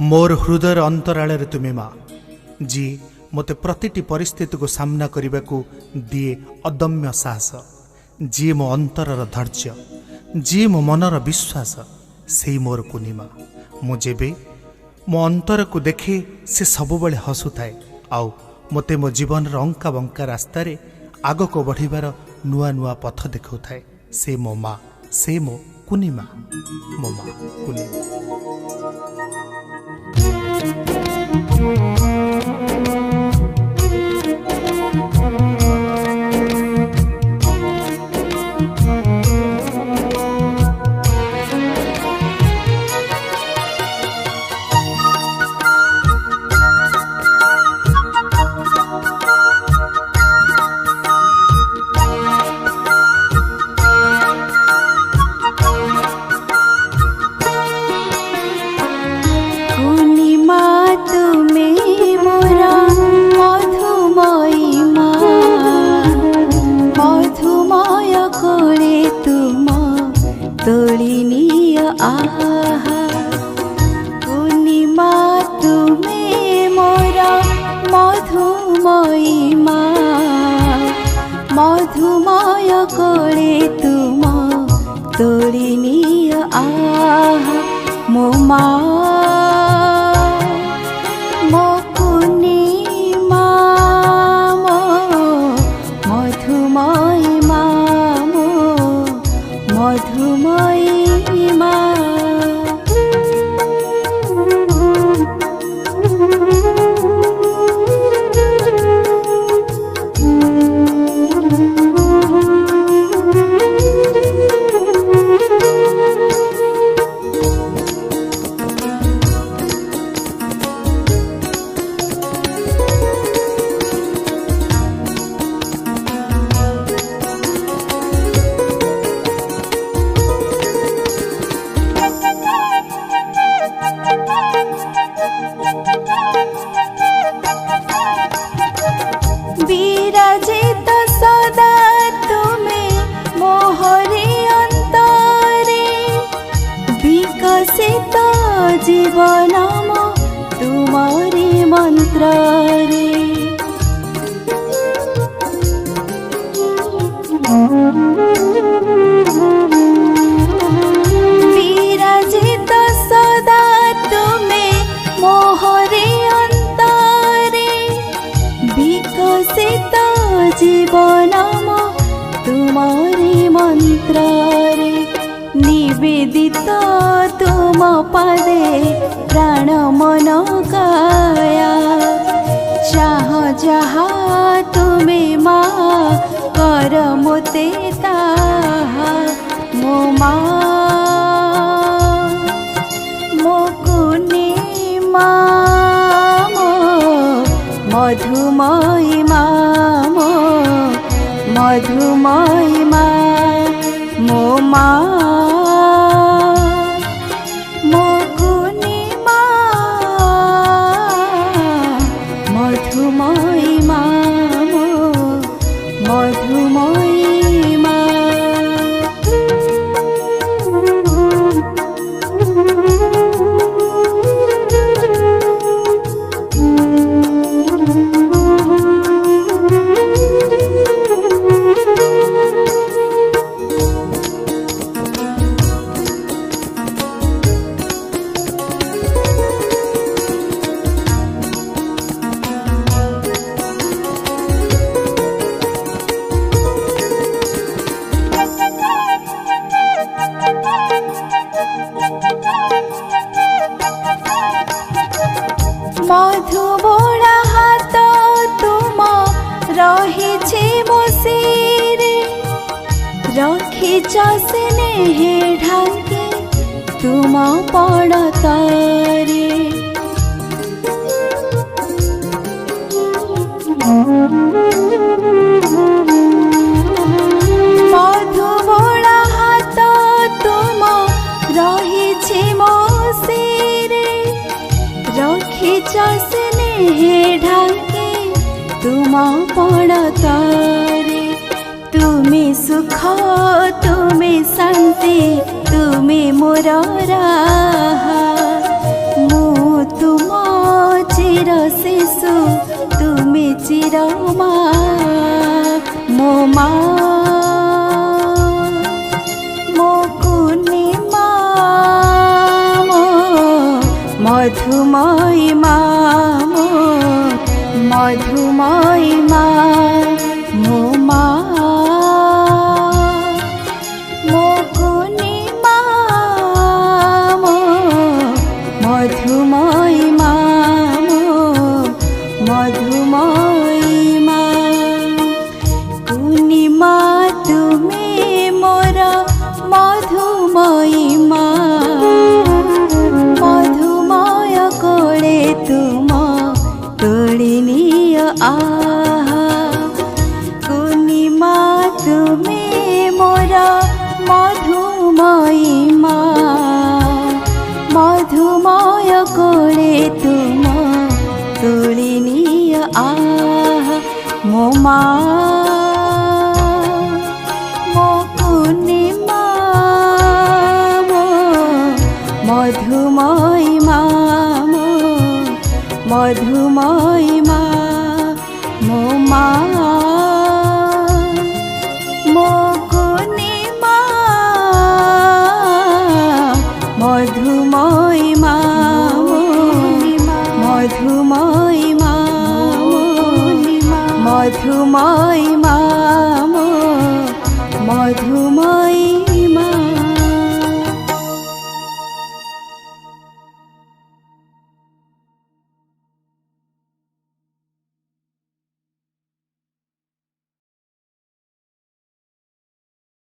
मोर हृदय अंतराल तुमे माँ जी मते प्रतिटी परिस्थिति को सामना करने को दिए अदम्य साहस, जी मो अंतरर धैर्य, जी मो मनर विश्वास, से मोर कुनी माँ। मुझे मो अंतर को देखे से सबुबले हसुए आउ मते मो जीवन अंका बंका रास्तार आग को बढ़िबार नुआ नुआ पथ देखा। से मो माँ, से मो कुनी माँ, मो माँ कुनी मधुमय कोले तुम तोलिनी आहा मो माँ मो कुनी माँ मो मधुमय माँ मो मधुमय माँ। विराजित सदा तुमे मोहरे अंतरे विकसित जीवन तुमरे मंत्र रे। विराजित सदा तुमे मोहरे अंतरे विकसित जीवन तुमरे मंत्र रे। निवेदित तुम पदे प्राण मन काया चाह जहा तुमे माँ कर मोते ताहा मो माँ मो कुनी माँ मो मधुमय माँ मो मधुमय माँ मो माँ मो कुनी माँ मधुमय माँ मो मधुमय माँ। मधुबोड़ा हाथ तुम रही मो सिरे रखिच स्नेह ढांके तुम पड़तारे। मधुबोड़ा हाथ तुम रही मो सिरे रखिच स्नेह ढांके तुम पड़तारे। तुमे सुख तुमे शांति तुमे मोर राहा मु तुम चिर शिशु तुमे चिर मा मो मा मो कुनी मा मो मधुमयी मा मो मधुमयी मा मो मा मो कुनी मा मो मधुमयी मा मो मधुमयी मा कुनी मा तुमे मोर मधुमयी मा मधुमय कोळे तुम तोलिनिय आहा कुनी मा तुमे मोर मधुमयी मा मधुमय कोळे तुम तोलिनिय आहा मो मा मो कुनी मा मो मधुमयी मा मो मधुमयी मा मो मा मो कुनी मा मधुमयी मा मो मधुमयी मा मो मधुमयी मा मो मधुमयी